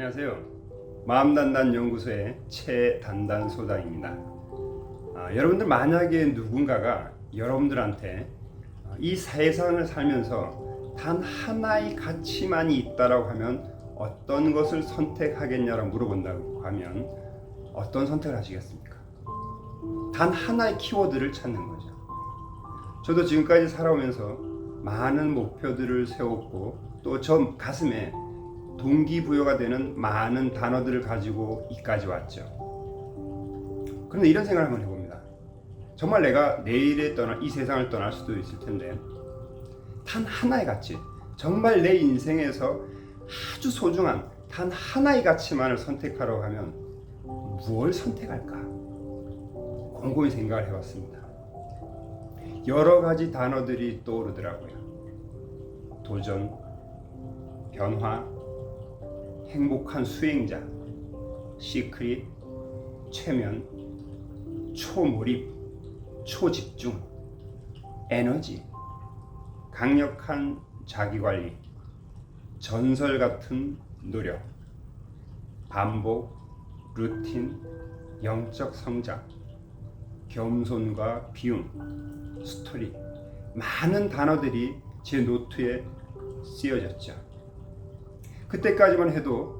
안녕하세요. 마음단단 연구소의 최단단 소장입니다. 여러분들 만약에 누군가가 여러분들한테 이 세상을 살면서 단 하나의 가치만이 있다라고 하면 어떤 것을 선택하겠냐라고 물어본다고 하면 어떤 선택을 하시겠습니까? 단 하나의 키워드를 찾는 거죠. 저도 지금까지 살아오면서 많은 목표들을 세웠고 또 저 가슴에 동기부여가 되는 많은 단어들을 가지고 이까지 왔죠. 그런데 이런 생각을 한번 해봅니다. 정말 내가 내일에 이 세상을 떠날 수도 있을 텐데 단 하나의 가치, 정말 내 인생에서 아주 소중한 단 하나의 가치만을 선택하라고 하면 무엇을 선택할까? 곰곰이 생각을 해봤습니다. 여러 가지 단어들이 떠오르더라고요. 도전, 변화, 행복한 수행자, 시크릿, 최면, 초몰입, 초집중, 에너지, 강력한 자기관리, 전설 같은 노력, 반복, 루틴, 영적 성장, 겸손과 비움, 스토리, 많은 단어들이 제 노트에 쓰여졌죠. 그때까지만 해도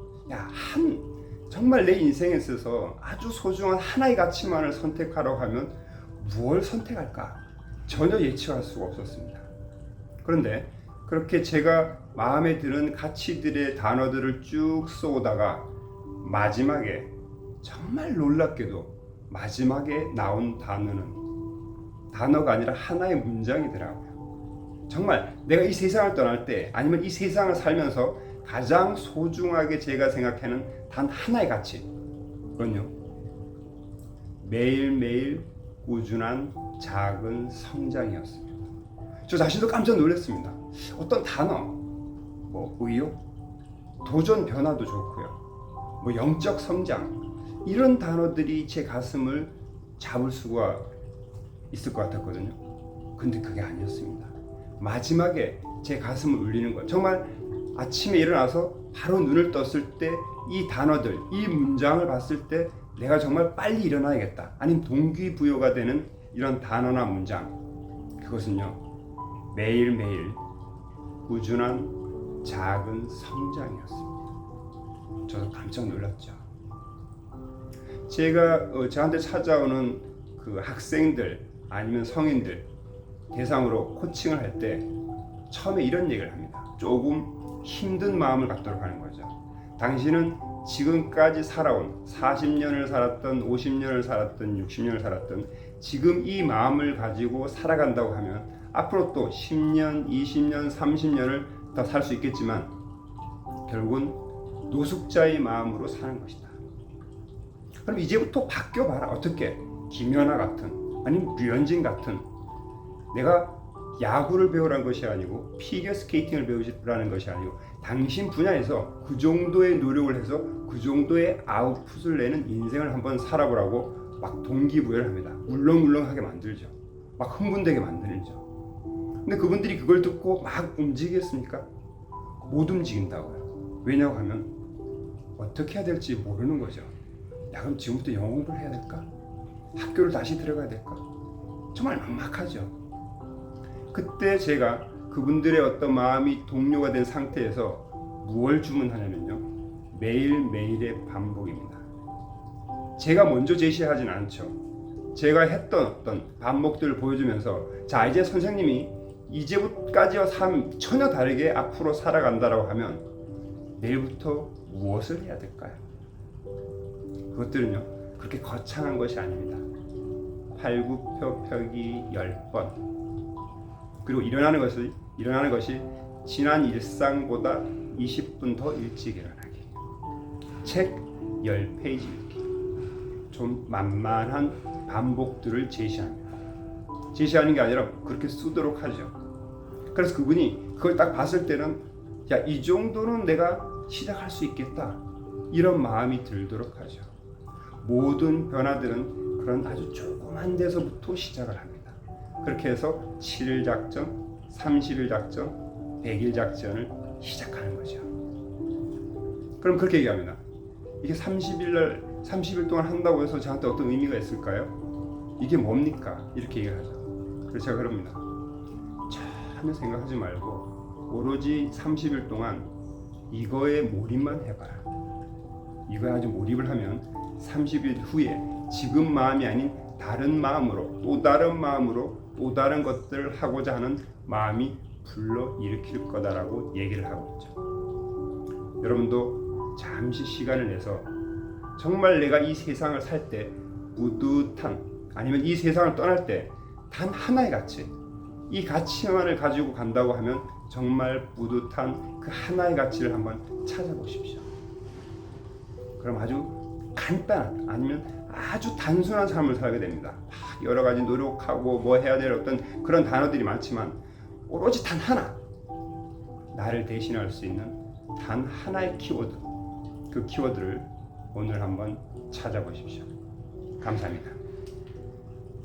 정말 내 인생에 있어서 아주 소중한 하나의 가치만을 선택하라고 하면 무엇을 선택할까? 전혀 예측할 수가 없었습니다. 그런데 그렇게 제가 마음에 드는 가치들의 단어들을 쭉 써오다가 마지막에 정말 놀랍게도 마지막에 나온 단어가 아니라 하나의 문장이더라고요. 정말 내가 이 세상을 떠날 때 아니면 이 세상을 살면서 가장 소중하게 제가 생각하는 단 하나의 가치, 그건요, 매일매일 꾸준한 작은 성장이었습니다. 저 자신도 깜짝 놀랐습니다. 어떤 단어, 의욕, 도전 변화도 좋고요, 영적 성장, 이런 단어들이 제 가슴을 잡을 수가 있을 것 같았거든요. 근데 그게 아니었습니다. 마지막에 제 가슴을 울리는 것, 정말 아침에 일어나서 바로 눈을 떴을 때 이 단어들, 이 문장을 봤을 때 내가 정말 빨리 일어나야겠다, 아니면 동기부여가 되는 이런 단어나 문장, 그것은요, 매일매일 꾸준한 작은 성장이었습니다. 저도 깜짝 놀랐죠. 제가 저한테 찾아오는 그 학생들 아니면 성인들 대상으로 코칭을 할 때 처음에 이런 얘기를 합니다. 조금 힘든 마음을 갖도록 하는 거죠. 당신은 지금까지 살아온 40년을 살았던 50년을 살았던 60년을 살았던 지금 이 마음을 가지고 살아간다고 하면 앞으로 또 10년, 20년, 30년을 더 살 수 있겠지만 결국은 노숙자의 마음으로 사는 것이다. 그럼 이제부터 바뀌어봐라. 어떻게? 김연아 같은, 아니면 류현진 같은, 내가 야구를 배우라는 것이 아니고 피겨 스케이팅을 배우라는 것이 아니고 당신 분야에서 그 정도의 노력을 해서 그 정도의 아웃풋을 내는 인생을 한번 살아보라고 막 동기부여를 합니다. 울렁울렁하게 만들죠. 막 흥분되게 만들죠. 근데 그분들이 그걸 듣고 막 움직이겠습니까? 못 움직인다고요. 왜냐고 하면 어떻게 해야 될지 모르는 거죠. 그럼 지금부터 영어를 해야 될까? 학교를 다시 들어가야 될까? 정말 막막하죠. 그때 제가 그분들의 어떤 마음이 동료가 된 상태에서 무엇을 주문하냐면요, 매일매일의 반복입니다. 제가 먼저 제시하진 않죠. 제가 했던 어떤 반복들을 보여주면서 자, 이제 선생님이 이제부터까지와 삶 전혀 다르게 앞으로 살아간다라고 하면 내일부터 무엇을 해야 될까요? 그것들은요, 그렇게 거창한 것이 아닙니다. 팔굽혀펴기 10번, 그리고 일어나는 것이 지난 일상보다 20분 더 일찍 일어나기, 책 10페이지 읽기, 좀 만만한 반복들을 제시합니다. 제시하는 게 아니라 그렇게 쓰도록 하죠. 그래서 그분이 그걸 딱 봤을 때는 이 정도는 내가 시작할 수 있겠다, 이런 마음이 들도록 하죠. 모든 변화들은 그런 아주 조그만 데서부터 시작을 합니다. 그렇게 해서 7일 작전, 30일 작전, 100일 작전을 시작하는 거죠. 그럼 그렇게 얘기합니다. 이게 30일 동안 한다고 해서 저한테 어떤 의미가 있을까요? 이게 뭡니까? 이렇게 얘기를 하죠. 그래서 제가 그럽니다. 전혀 생각하지 말고 오로지 30일 동안 이거에 몰입만 해봐라. 이거에 아주 몰입을 하면 30일 후에 지금 마음이 아닌 다른 마음으로, 또 다른 마음으로, 또 다른 것들을 하고자 하는 마음이 불러일으킬 거다라고 얘기를 하고 있죠. 여러분도 잠시 시간을 내서 정말 내가 이 세상을 살 때 뿌듯한, 아니면 이 세상을 떠날 때 단 하나의 가치, 이 가치만을 가지고 간다고 하면 정말 뿌듯한 그 하나의 가치를 한번 찾아보십시오. 그럼 아주 간단한, 아니면 아주 단순한 삶을 살게 됩니다. 여러 가지 노력하고 뭐 해야 될 어떤 그런 단어들이 많지만 오로지 단 하나, 나를 대신할 수 있는 단 하나의 키워드, 그 키워드를 오늘 한번 찾아보십시오. 감사합니다.